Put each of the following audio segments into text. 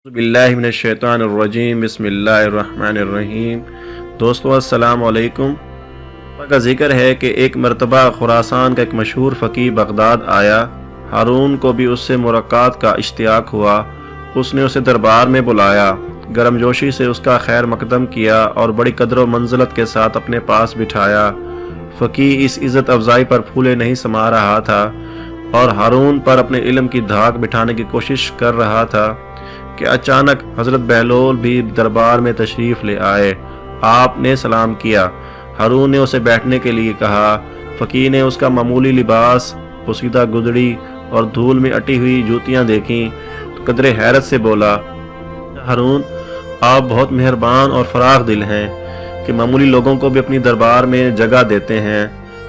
बिल्लाहि मिनश्शैतानिर्रजीम बिस्मिल्लाहिर्रहमानिर्रहीम। दोस्तों अस्सलाम वालेकुम। का जिक्र है कि एक मरतबा खुरासान का एक मशहूर फ़कीह बगदाद आया। हारून को भी उससे मुलाकात का इश्तियाक हुआ। उसने उसे दरबार में बुलाया, गर्मजोशी से उसका खैर मकदम किया और बड़ी कदर व मंजिलत के साथ अपने पास बिठाया। फ़कीह इस इज़्ज़त अफजाई पर फूले नहीं समा रहा था और हारून पर अपने इल्म की धाक बिठाने की कोशिश कर रहा था कि अचानक हज़रत बहलोल भी दरबार में तशरीफ़ ले आए। आपने सलाम किया। हारून ने उसे बैठने के लिए कहा। फ़कीह ने उसका मामूली लिबास, पोशीदा गुदड़ी और धूल में अटी हुई जूतियाँ देखीं तो कदरे हैरत से बोला, हारून, आप बहुत मेहरबान और फराख दिल हैं कि मामूली लोगों को भी अपनी दरबार में जगह देते हैं।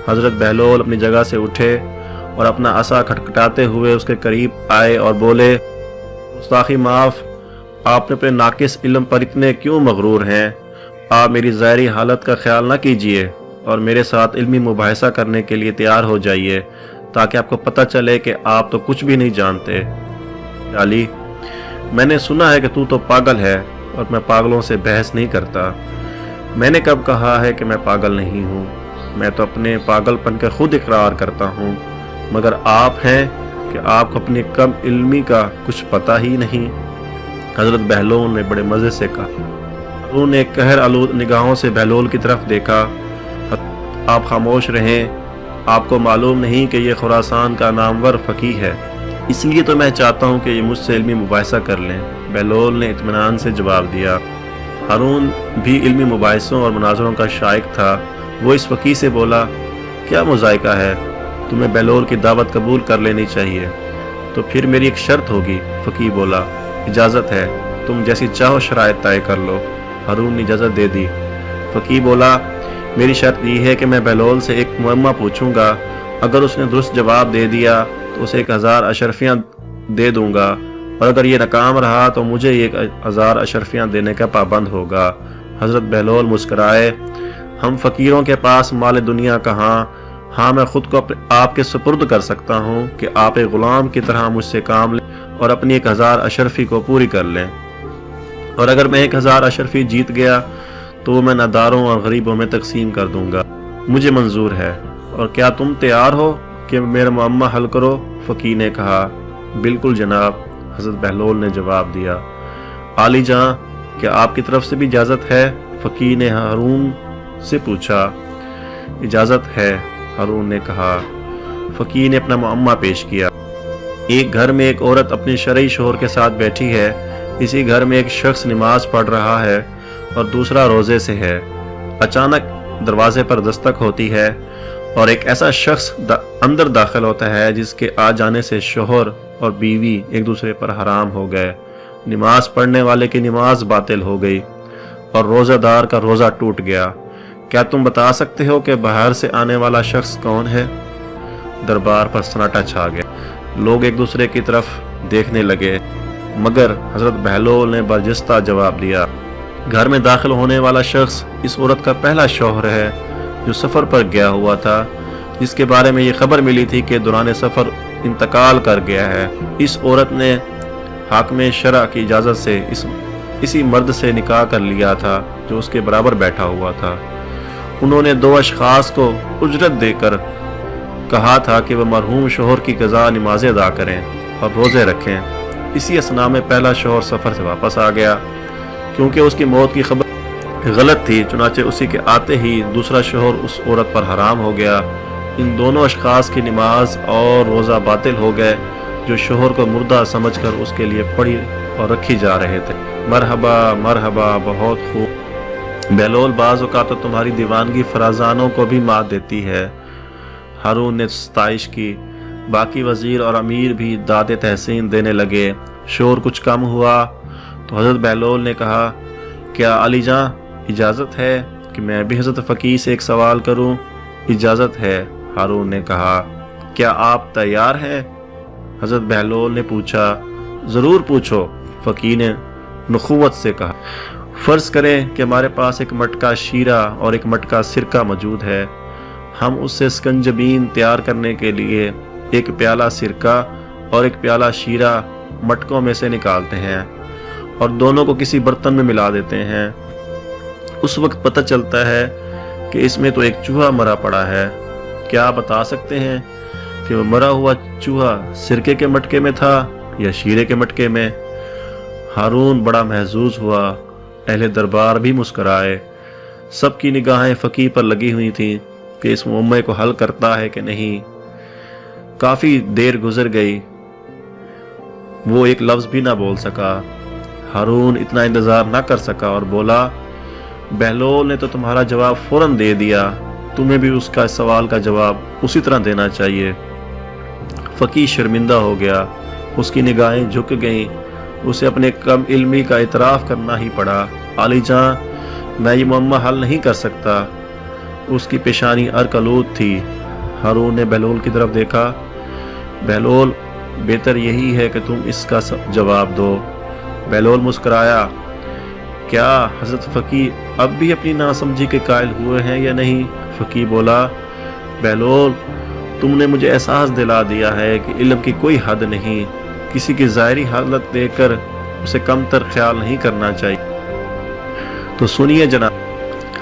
हज़रत बहलोल अपनी जगह से उठे और अपना असा खटखटाते हुए उसके करीब आए और बोले, गुस्ताखी माफ़, आपने अपने नाकिस इल्म पर इतने क्यों मगरूर हैं? आप मेरी ज़ाहिरी हालत का ख्याल ना कीजिए और मेरे साथ इल्मी मुबाहिसा करने के लिए तैयार हो जाइए ताकि आपको पता चले कि आप तो कुछ भी नहीं जानते। अली, मैंने सुना है कि तू तो पागल है और मैं पागलों से बहस नहीं करता। मैंने कब कहा है कि मैं पागल नहीं हूँ? मैं तो अपने पागलपन का खुद इकरार करता हूँ, मगर आप हैं कि आपको अपनी कम इल्मी का कुछ पता ही नहीं। हज़रत बहलोल ने बड़े मज़े से कहा। हारून ने कहर आलूद निगाहों से बहलोल की तरफ देखा। आप खामोश रहें, आपको मालूम नहीं कि ये खुरासान का नामवर फ़कीह है, इसलिए तो मैं चाहता हूँ कि ये मुझसे इल्मी मुबाहिसा कर लें। बहलोल ने इत्मीनान से जवाब दिया। हारून भी इल्मी मुबाहिसों और मुनाज़रों का शाइक था। वो इस फ़कीह से बोला, क्या मुज़ायका है, तुम्हें बहलोल की दावत कबूल कर लेनी चाहिए। तो फिर मेरी एक शर्त होगी। फ़कीह बोला, इजाज़त है, तुम जैसी चाहो शराइत तय कर लो। हारून ने इजाज़त दे दी। फ़कीह बोला, मेरी शर्त यह है कि मैं बहलोल से एक मुअम्मा पूछूंगा, अगर उसने दुरुस्त जवाब दे दिया तो उसे 1000 अशरफियाँ दे दूंगा और अगर ये नाकाम रहा तो मुझे 1000 अशरफियाँ देने का पाबंद होगा। हज़रत बहलोल मुस्कराए। हम फ़कीरों के पास माल दुनिया कहाँ? हाँ, मैं खुद को आपके सुपुर्द कर सकता हूँ कि आप एक ग़ुलाम की तरह मुझसे काम लें और अपनी 1000 अशरफी को पूरी कर लें, और अगर मैं 1000 अशरफी जीत गया तो वो मैं नादारों और गरीबों में तकसीम कर दूंगा। मुझे मंजूर है, और क्या तुम तैयार हो कि मेरा मुअम्मा हल करो? फ़कीह ने कहा। बिल्कुल जनाब, हज़रत बहलोल ने जवाब दिया। आली जां, क्या आपकी तरफ से भी इजाज़त है? फ़कीह ने हारून से पूछा। इजाज़त है, हारून ने कहा। फ़कीह ने अपना मुअम्मा पेश किया। एक घर में एक औरत अपने शरई शोहर के साथ बैठी है। इसी घर में एक शख्स नमाज पढ़ रहा है और दूसरा रोज़े से है। अचानक दरवाजे पर दस्तक होती है और एक ऐसा शख्स अंदर दाखिल होता है जिसके आ जाने से शोहर और बीवी एक दूसरे पर हराम हो गए। नमाज पढ़ने वाले की नमाज बातिल हो गई और रोज़ेदार का रोज़ा टूट गया। क्या तुम बता सकते हो कि बाहर से आने वाला शख्स कौन है? दरबार पर सन्नाटा छा गया। लोग एक दूसरे की तरफ देखने लगे, मगर हज़रत बहलोल ने बर्जस्ता जवाब दिया, घर में दाखिल होने वाला शख्स इस औरत का पहला शौहर है जो सफ़र पर गया हुआ था, जिसके बारे में ये खबर मिली थी कि दौरान सफ़र इंतकाल कर गया है। इस औरत ने हाकिम शरअ की इजाज़त से इसी मर्द से निकाह कर लिया था जो उसके बराबर बैठा हुआ था। उन्होंने 2 अशखास को उजरत देकर कहा था कि वह मरहूम शोहर की क़ज़ा नमाज़ें अदा करें और रोज़े रखें। इसी असना में पहला शोहर सफ़र से वापस आ गया। क्योंकि उसकी मौत की खबर गलत थी, चुनाचे उसी के आते ही दूसरा शोहर उस औरत पर हराम हो गया। इन दोनों अशखास की नमाज और रोज़ा बातिल हो गए जो शोहर को मुर्दा समझकर उसके लिए पड़ी और रखी जा रहे थे। मरहबा मरहबा, बहुत खूब बहलोल, बाज़ औक़ात तो तुम्हारी दीवानगी फराजानों को भी मात देती है। हारून ने सताइश की। बाकी वज़ीर और अमीर भी दादे तहसीन देने लगे। शोर कुछ कम हुआ तो हज़रत बहलोल ने कहा, क्या अली जां, इजाज़त है कि मैं भी हज़रत फ़कीह से एक सवाल करूं? इजाज़त है, हारून ने कहा। क्या आप तैयार हैं? हज़रत बहलोल ने पूछा। ज़रूर पूछो, फ़कीह ने नुख़ुवत से कहा। फ़र्ज़ करें कि हमारे पास एक मटका शीरा और एक मटका सिरका मौजूद है। हम उससे स्कंजबीन तैयार करने के लिए एक प्याला सिरका और एक प्याला शीरा मटकों में से निकालते हैं और दोनों को किसी बर्तन में मिला देते हैं। उस वक्त पता चलता है कि इसमें तो एक चूहा मरा पड़ा है। क्या आप बता सकते हैं कि वो मरा हुआ चूहा सिरके के मटके में था या शीरे के मटके में? हारून बड़ा महजूज हुआ। अहले दरबार भी मुस्कुराए। सबकी निगाहें फकीह पर लगी हुई थीं कि इस मुअम्मे को हल करता है कि नहीं। काफी देर गुजर गई, वो एक लफ्ज भी ना बोल सका। हारून इतना इंतजार ना कर सका और बोला, बहलोल ने तो तुम्हारा जवाब फौरन दे दिया, तुम्हें भी उसका सवाल का जवाब उसी तरह देना चाहिए। फकीह शर्मिंदा हो गया, उसकी निगाहें झुक गईं। उसे अपने कम इल्मी का इतराफ करना ही पड़ा। आली जान, मैं ये मुअम्मा हल नहीं कर सकता। उसकी पेशानी अर्कलूद थी। हारून ने बहलोल की तरफ देखा। बहलोल, बेहतर यही है कि तुम इसका जवाब दो। बहलोल मुस्कुराया। क्या हजरत फकीह अब भी अपनी नासमझी के कायल हुए हैं या नहीं? फकीह बोला, बहलोल, तुमने मुझे एहसास दिला दिया है कि इल्म की कोई हद नहीं। किसी की ज़ाहिरी हालत देखकर उसे कमतर ख्याल नहीं करना चाहिए। तो सुनिए जनाब,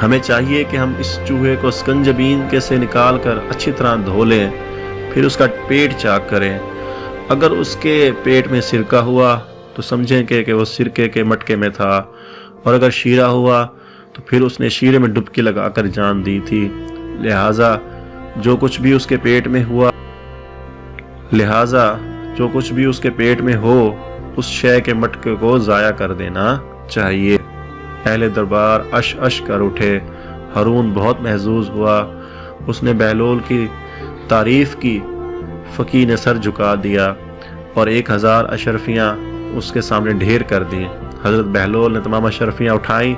हमें चाहिए कि हम इस चूहे को स्कंजबीन के से निकाल कर अच्छी तरह धो लें, फिर उसका पेट चाक करें। अगर उसके पेट में सिरका हुआ तो समझेंगे कि वो सिरके के मटके में था, और अगर शीरा हुआ तो फिर उसने शीरे में डुबकी लगाकर जान दी थी। लिहाजा जो कुछ भी उसके पेट में हो उस शय के मटके को ज़ाया कर देना चाहिए। अहले दरबार अश अश कर उठे। हारून बहुत महजूज हुआ। उसने बहलोल की तारीफ की। फकीह ने सर झुका दिया और 1000 अशरफियाँ उसके सामने ढेर कर दी। हजरत बहलोल ने तमाम अशरफियाँ उठाई,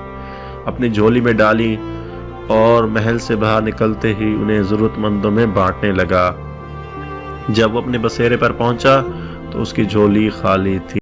अपनी झोली में डाली और महल से बाहर निकलते ही उन्हें ज़रूरतमंदों में बांटने लगा। जब वो अपने बसेरे पर पहुंचा तो उसकी झोली खाली थी।